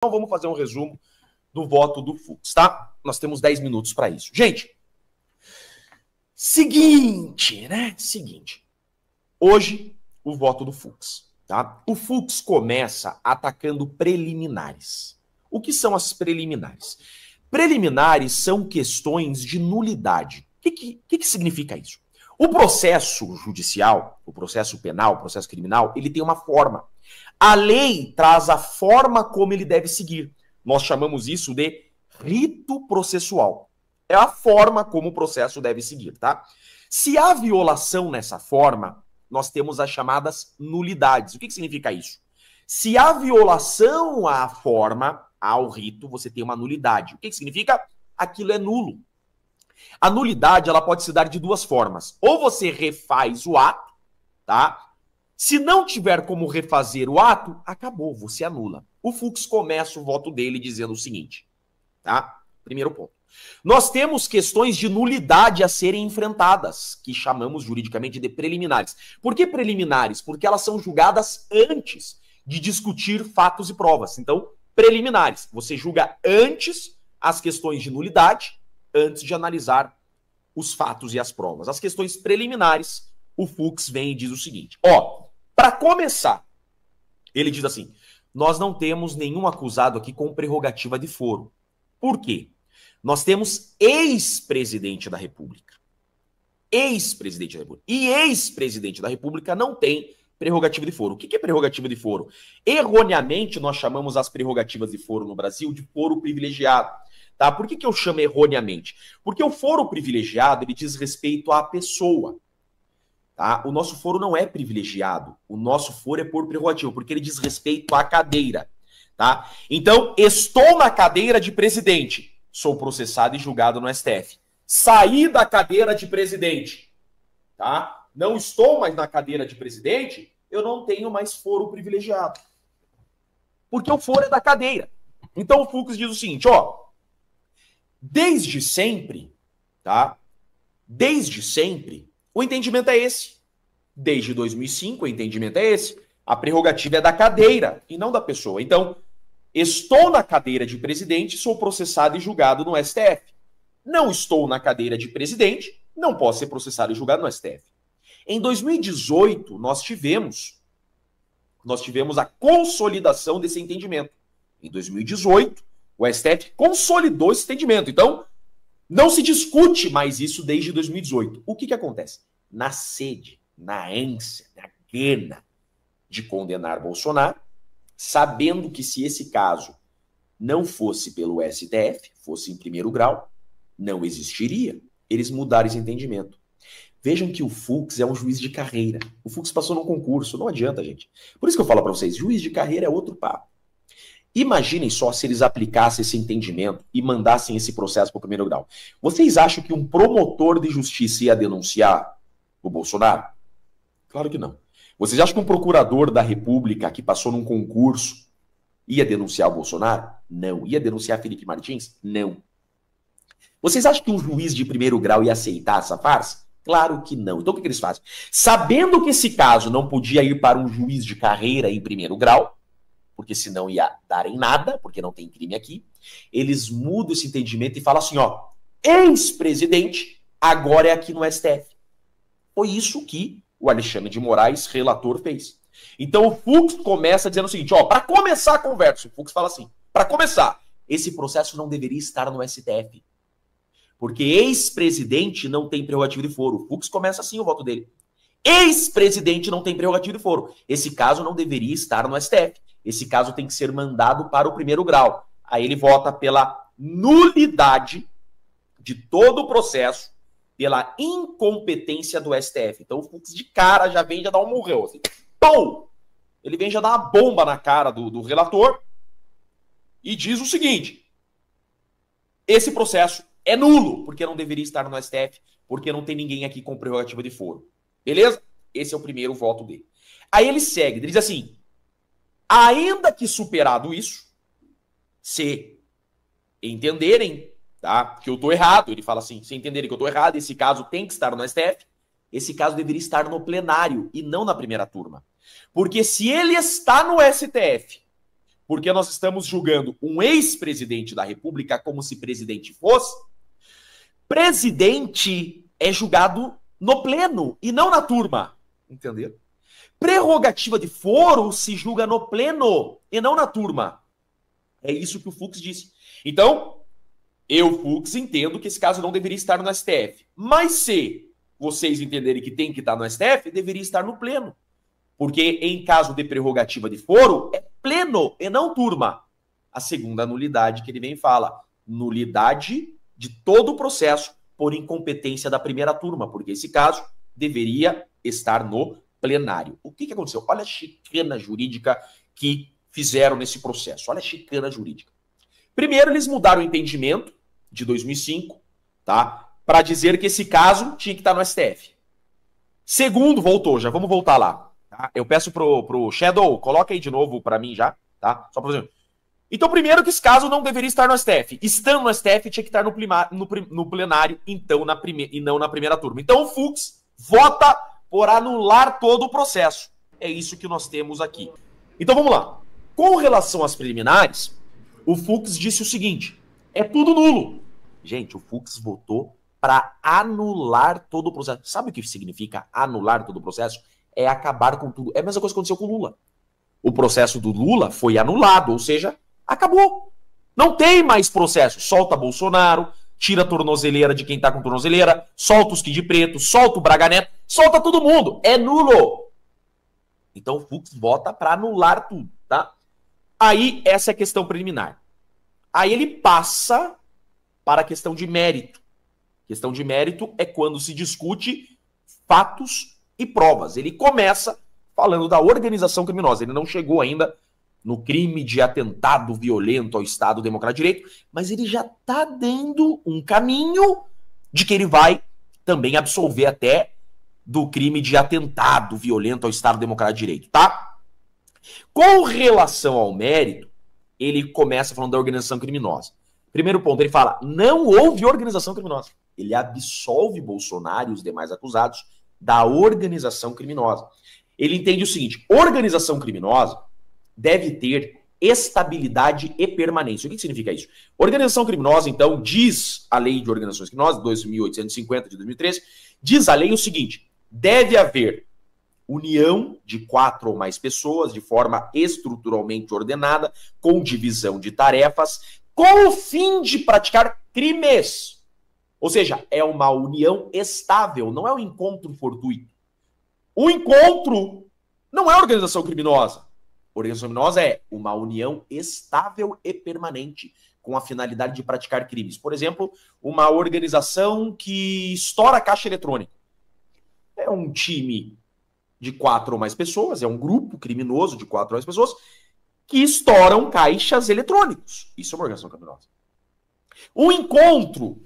Então vamos fazer um resumo do voto do Fux, tá? Nós temos 10 minutos para isso. Gente, seguinte. Hoje, o voto do Fux, tá? O Fux começa atacando preliminares. O que são as preliminares? Preliminares são questões de nulidade. O que significa isso? O processo judicial, o processo penal, o processo criminal, ele tem uma forma. A lei traz a forma como ele deve seguir. Nós chamamos isso de rito processual. É a forma como o processo deve seguir, tá? Se há violação nessa forma, nós temos as chamadas nulidades. O que significa isso? Se há violação à forma, ao rito, você tem uma nulidade. O que significa? Aquilo é nulo. A nulidade, ela pode se dar de duas formas. Ou você refaz o ato, tá? Se não tiver como refazer o ato, acabou, você anula. O Fux começa o voto dele dizendo o seguinte, tá? Primeiro ponto. Nós temos questões de nulidade a serem enfrentadas, que chamamos juridicamente de preliminares. Por que preliminares? Porque elas são julgadas antes de discutir fatos e provas. Então, preliminares. Você julga antes as questões de nulidade, antes de analisar os fatos e as provas. As questões preliminares, o Fux vem e diz o seguinte, para começar, ele diz assim, nós não temos nenhum acusado aqui com prerrogativa de foro. Por quê? Nós temos ex-presidente da República. Ex-presidente da República. E ex-presidente da República não tem prerrogativa de foro. O que é prerrogativa de foro? Erroneamente, nós chamamos as prerrogativas de foro no Brasil de foro privilegiado. Tá? Por que eu chamo erroneamente? Porque o foro privilegiado, ele diz respeito à pessoa. Tá? O nosso foro não é privilegiado. O nosso foro é por prerrogativa, porque ele diz respeito à cadeira. Tá? Então, estou na cadeira de presidente. Sou processado e julgado no STF. Saí da cadeira de presidente. Tá? Não estou mais na cadeira de presidente, eu não tenho mais foro privilegiado. Porque o foro é da cadeira. Então, o Fux diz o seguinte, desde sempre, tá? Desde sempre, o entendimento é esse. Desde 2005, o entendimento é esse. A prerrogativa é da cadeira e não da pessoa. Então, estou na cadeira de presidente, sou processado e julgado no STF. Não estou na cadeira de presidente, não posso ser processado e julgado no STF. Em 2018, nós tivemos a consolidação desse entendimento. Em 2018, o STF consolidou esse entendimento. Então, não se discute mais isso desde 2018. O que acontece? Na sede, na ânsia, na gana de condenar Bolsonaro, sabendo que se esse caso não fosse pelo STF, fosse em primeiro grau, não existiria. Eles mudaram esse entendimento. Vejam que o Fux é um juiz de carreira. O Fux passou num concurso, não adianta, gente. Por isso que eu falo para vocês, juiz de carreira é outro papo. Imaginem só se eles aplicassem esse entendimento e mandassem esse processo para o primeiro grau. Vocês acham que um promotor de justiça ia denunciar o Bolsonaro? Claro que não. Vocês acham que um procurador da República que passou num concurso ia denunciar o Bolsonaro? Não. Ia denunciar Felipe Martins? Não. Vocês acham que um juiz de primeiro grau ia aceitar essa farsa? Claro que não. Então o que eles fazem? Sabendo que esse caso não podia ir para um juiz de carreira em primeiro grau, porque senão ia dar em nada, porque não tem crime aqui, eles mudam esse entendimento e falam assim, ex-presidente, agora é aqui no STF. Foi isso que o Alexandre de Moraes, relator, fez. Então o Fux começa dizendo o seguinte, para começar a conversa, o Fux fala assim, para começar, esse processo não deveria estar no STF. Porque ex-presidente não tem prerrogativa de foro. O Fux começa assim o voto dele. Ex-presidente não tem prerrogativa de foro. Esse caso não deveria estar no STF. Esse caso tem que ser mandado para o primeiro grau. Aí ele vota pela nulidade de todo o processo, pela incompetência do STF. Então o Fux de cara já vem, já dá um murrão. Assim. Pum! Ele vem já dar uma bomba na cara do relator e diz o seguinte, esse processo é nulo, porque não deveria estar no STF, porque não tem ninguém aqui com prerrogativa de foro. Beleza? Esse é o primeiro voto dele. Aí ele segue, ele diz assim, ainda que superado isso, se entenderem, tá, que eu tô errado, ele fala assim, se entenderem que eu tô errado, esse caso tem que estar no STF, esse caso deveria estar no plenário e não na primeira turma. Porque se ele está no STF porque nós estamos julgando um ex-presidente da República como se presidente fosse. Presidente é julgado no pleno e não na turma, entendeu? Prerrogativa de foro se julga no pleno e não na turma. É isso que o Fux disse. Então, eu, Fux, entendo que esse caso não deveria estar no STF. Mas se vocês entenderem que tem que estar no STF, deveria estar no pleno. Porque em caso de prerrogativa de foro, é pleno e não turma. A segunda nulidade que ele vem fala. Nulidade de todo o processo por incompetência da primeira turma, porque esse caso deveria estar no plenário. O que aconteceu? Olha a chicana jurídica que fizeram nesse processo. Olha a chicana jurídica. Primeiro, eles mudaram o entendimento de 2005, tá? Para dizer que esse caso tinha que estar no STF. Segundo, voltou, já vamos voltar lá. Tá? Eu peço pro Shadow, coloca aí de novo para mim já, tá? Só para fazer. Então, primeiro que esse caso não deveria estar no STF. Estando no STF, tinha que estar no plenário, então, e não na primeira turma. Então, o Fux vota por anular todo o processo. É isso que nós temos aqui. Então, vamos lá. Com relação às preliminares, o Fux disse o seguinte, é tudo nulo. Gente, o Fux votou para anular todo o processo. Sabe o que significa anular todo o processo? É acabar com tudo. É a mesma coisa que aconteceu com o Lula. O processo do Lula foi anulado, ou seja, acabou. Não tem mais processo. Solta Bolsonaro, tira a tornozeleira de quem tá com tornozeleira, solta os Kid Preto, solta o Braga Neto, solta todo mundo. É nulo. Então o Fux vota para anular tudo, tá? Aí essa é a questão preliminar. Aí ele passa para a questão de mérito. Questão de mérito é quando se discute fatos e provas. Ele começa falando da organização criminosa. Ele não chegou ainda no crime de atentado violento ao Estado Democrático de Direito, mas ele já está dando um caminho de que ele vai também absolver até do crime de atentado violento ao Estado Democrático de Direito, tá? Com relação ao mérito, ele começa falando da organização criminosa. Primeiro ponto, ele fala, não houve organização criminosa. Ele absolve Bolsonaro e os demais acusados da organização criminosa. Ele entende o seguinte, organização criminosa deve ter estabilidade e permanência. O que significa isso? Organização criminosa, então, diz a Lei de Organizações Criminosas, 2.850 de 2013, diz a lei o seguinte, deve haver união de 4 ou mais pessoas de forma estruturalmente ordenada, com divisão de tarefas, com o fim de praticar crimes. Ou seja, é uma união estável, não é um encontro fortuito. O encontro não é organização criminosa. Organização criminosa é uma união estável e permanente, com a finalidade de praticar crimes. Por exemplo, uma organização que estoura a caixa eletrônica. É um time de 4 ou mais pessoas, é um grupo criminoso de 4 ou mais pessoas que estouram caixas eletrônicos. Isso é uma organização criminosa. Um encontro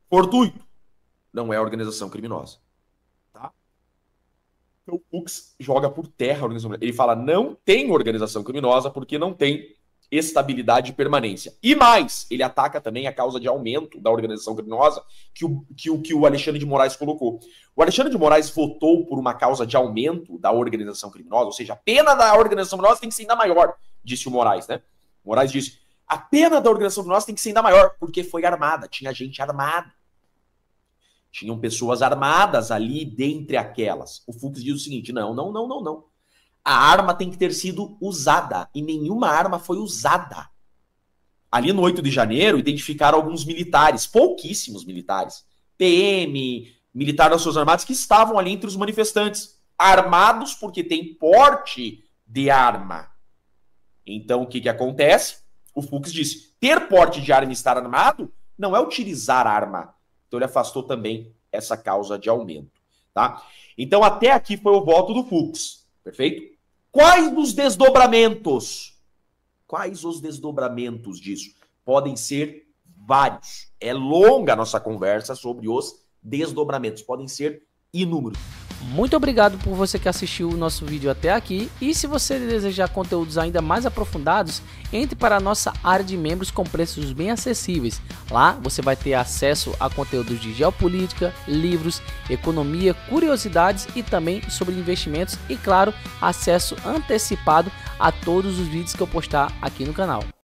fortuito não é organização criminosa. Tá? Então, o Fux joga por terra a organização criminosa. Ele fala, não tem organização criminosa porque não tem estabilidade e permanência. E mais, ele ataca também a causa de aumento da organização criminosa que o Alexandre de Moraes colocou. O Alexandre de Moraes votou por uma causa de aumento da organização criminosa, ou seja, a pena da organização criminosa tem que ser ainda maior, disse o Moraes, né? O Moraes disse, a pena da organização criminosa tem que ser ainda maior, porque foi armada, tinha gente armada. Tinham pessoas armadas ali dentre aquelas. O Fux diz o seguinte, não. A arma tem que ter sido usada, e nenhuma arma foi usada. Ali no 8 de janeiro, identificaram alguns militares, pouquíssimos militares, PM, militar das Forças Armadas, que estavam ali entre os manifestantes, armados porque tem porte de arma. Então, o que acontece? O Fux disse, ter porte de arma e estar armado não é utilizar arma. Então, ele afastou também essa causa de aumento. Tá? Então, até aqui foi o voto do Fux. Perfeito? Quais os desdobramentos? Quais os desdobramentos disso? Podem ser vários. É longa a nossa conversa sobre os desdobramentos. Podem ser inúmeros. Muito obrigado por você que assistiu o nosso vídeo até aqui, e se você desejar conteúdos ainda mais aprofundados, entre para a nossa área de membros com preços bem acessíveis. Lá você vai ter acesso a conteúdos de geopolítica, livros, economia, curiosidades e também sobre investimentos e, claro, acesso antecipado a todos os vídeos que eu postar aqui no canal.